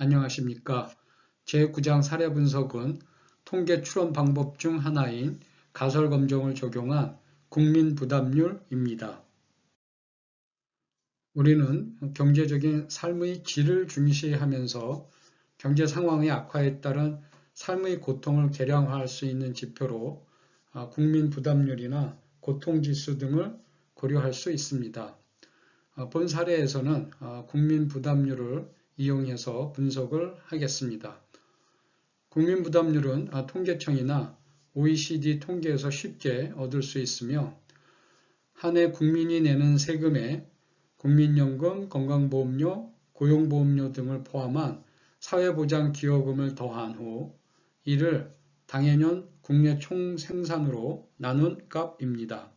안녕하십니까. 제9장 사례 분석은 통계 추론 방법 중 하나인 가설검정을 적용한 국민부담률입니다. 우리는 경제적인 삶의 질을 중시하면서 경제 상황의 악화에 따른 삶의 고통을 계량화할 수 있는 지표로 국민부담률이나 고통지수 등을 고려할 수 있습니다. 본 사례에서는 국민부담률을 이용해서 분석을 하겠습니다. 국민부담률은 통계청이나 OECD 통계에서 쉽게 얻을 수 있으며 한 해 국민이 내는 세금에 국민연금, 건강보험료, 고용보험료 등을 포함한 사회보장기여금을 더한 후 이를 당해년 국내 총생산으로 나눈 값입니다.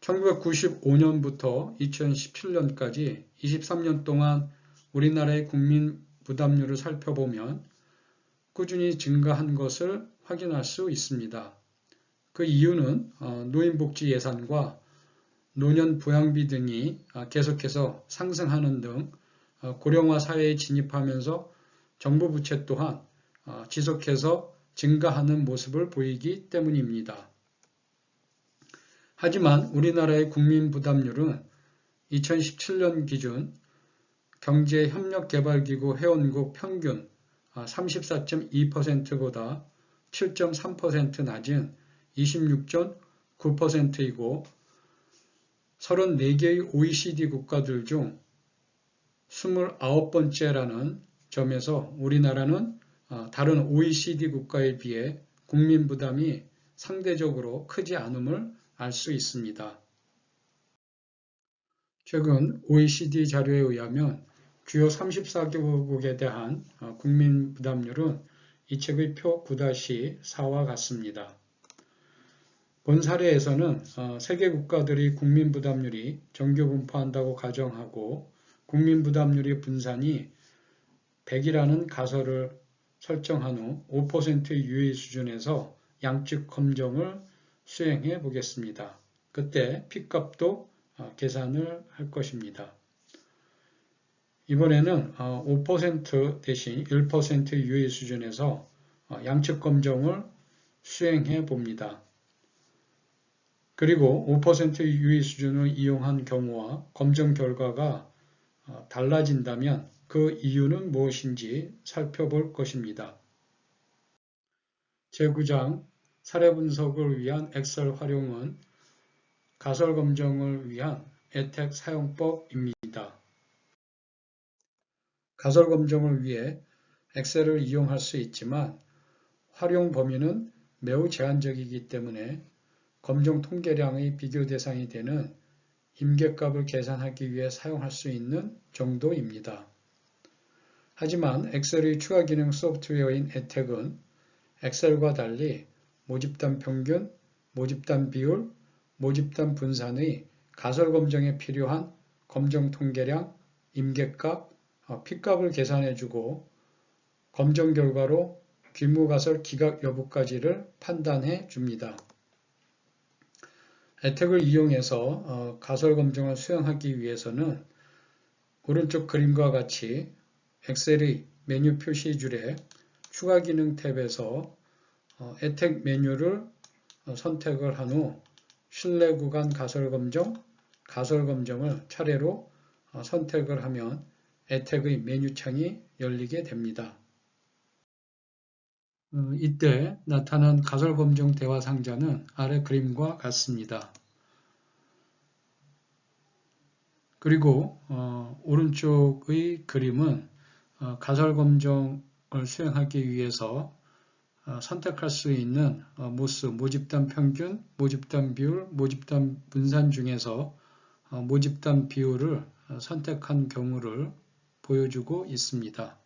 1995년부터 2017년까지 23년 동안 우리나라의 국민 부담률을 살펴보면 꾸준히 증가한 것을 확인할 수 있습니다. 그 이유는 노인복지 예산과 노년 부양비 등이 계속해서 상승하는 등 고령화 사회에 진입하면서 정부 부채 또한 지속해서 증가하는 모습을 보이기 때문입니다. 하지만 우리나라의 국민 부담률은 2017년 기준 경제협력개발기구 회원국 평균 34.2%보다 7.3% 낮은 26.9%이고 34개의 OECD 국가들 중 29번째라는 점에서 우리나라는 다른 OECD 국가에 비해 국민 부담이 상대적으로 크지 않음을 알 수 있습니다. 최근 OECD 자료에 의하면 주요 34개국에 대한 국민 부담률은 이 책의 표 9-4와 같습니다. 본 사례에서는 세계 국가들이 국민 부담률이 정규 분포한다고 가정하고 국민 부담률의 분산이 100이라는 가설을 설정한 후 5%의 유의 수준에서 양측 검정을 수행해 보겠습니다. 그때 P값도 계산을 할 것입니다. 이번에는 5% 대신 1%의 유의 수준에서 양측 검정을 수행해 봅니다. 그리고 5%의 유의 수준을 이용한 경우와 검정 결과가 달라진다면 그 이유는 무엇인지 살펴볼 것입니다. 제9장 사례 분석을 위한 엑셀 활용은 가설 검정을 위한 에텍 사용법입니다. 가설 검정을 위해 엑셀을 이용할 수 있지만 활용 범위는 매우 제한적이기 때문에 검정 통계량의 비교 대상이 되는 임계값을 계산하기 위해 사용할 수 있는 정도입니다. 하지만 엑셀의 추가 기능 소프트웨어인 에텍은 엑셀과 달리 모집단 평균, 모집단 비율, 모집단 분산의 가설 검정에 필요한 검정 통계량, 임계값, P값을 계산해주고 검정 결과로 귀무가설 기각 여부까지를 판단해 줍니다. 에텍을 이용해서 가설 검정을 수행하기 위해서는 오른쪽 그림과 같이 엑셀의 메뉴 표시줄에 추가 기능 탭에서 에텍 메뉴를 선택을 한 후 신뢰 구간 가설 검정을 차례로 선택을 하면 에텍의 메뉴 창이 열리게 됩니다. 이때 나타난 가설 검정 대화 상자는 아래 그림과 같습니다. 그리고 오른쪽의 그림은 가설 검정을 수행하기 위해서 선택할 수 있는 모스, 모집단 평균, 모집단 비율, 모집단 분산 중에서 모집단 비율을 선택한 경우를 보여주고 있습니다.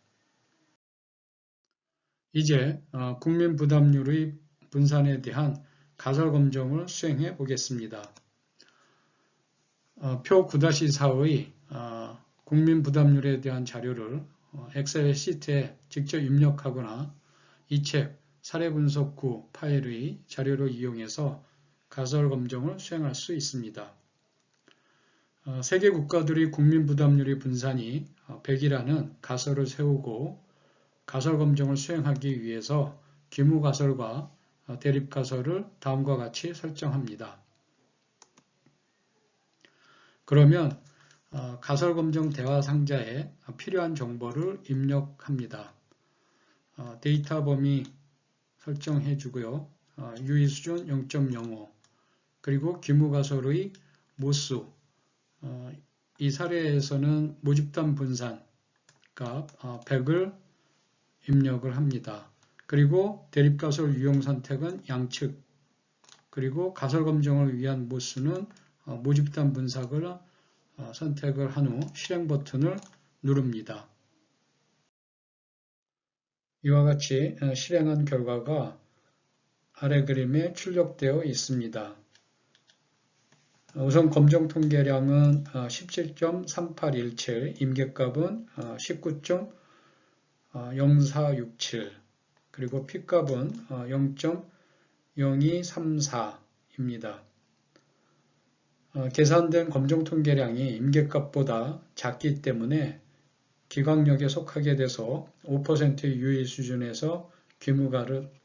이제 국민 부담률의 분산에 대한 가설 검정을 수행해 보겠습니다. 표 9-4의 국민 부담률에 대한 자료를 엑셀 시트에 직접 입력하거나 이 책 사례 분석구 파일의 자료를 이용해서 가설 검정을 수행할 수 있습니다. 세계 국가들이 국민 부담률의 분산이 100이라는 가설을 세우고 가설 검정을 수행하기 위해서 규모 가설과 대립 가설을 다음과 같이 설정합니다. 그러면 가설 검정 대화 상자에 필요한 정보를 입력합니다. 데이터 범위 설정해 주고요. 유의 수준 0.05 그리고 규모 가설의 모수 이 사례에서는 모집단 분산 값 100을 입력을 합니다. 그리고 대립가설 유형 선택은 양측 그리고 가설 검정을 위한 모수는 모집단 분석을 선택을 한 후 실행 버튼을 누릅니다. 이와 같이 실행한 결과가 아래 그림에 출력되어 있습니다. 우선 검정 통계량은 17.3817, 임계값은 19.0467, 그리고 P값은 0.0234입니다. 계산된 검정 통계량이 임계값보다 작기 때문에 기각력에 속하게 돼서 5% 유의 수준에서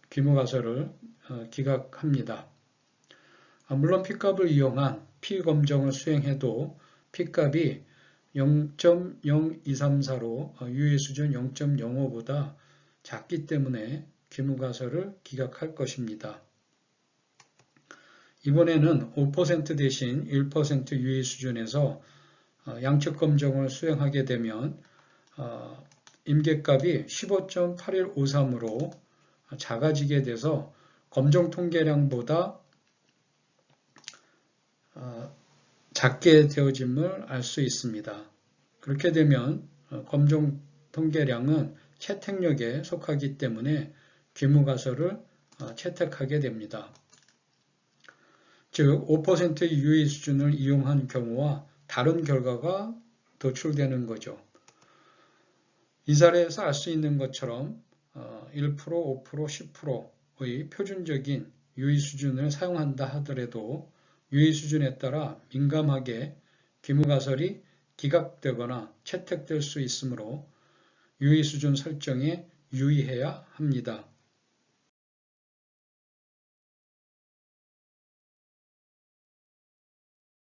규모가설을 기각합니다. 물론 P값을 이용한 P검정을 수행해도 P값이 0.0234로 유의 수준 0.05보다 작기 때문에 규모가설을 기각할 것입니다. 이번에는 5% 대신 1% 유의 수준에서 양측 검정을 수행하게 되면 임계값이 15.8153으로 작아지게 돼서 검정 통계량보다 작게 되어짐을 알 수 있습니다. 그렇게 되면 검정 통계량은 채택력에 속하기 때문에 규모가설을 채택하게 됩니다. 즉 5% 유의 수준을 이용한 경우와 다른 결과가 도출되는 거죠. 이 사례에서 알 수 있는 것처럼 1%, 5%, 10%의 표준적인 유의 수준을 사용한다 하더라도 유의 수준에 따라 민감하게 규모가설이 기각되거나 채택될 수 있으므로 유의 수준 설정에 유의해야 합니다.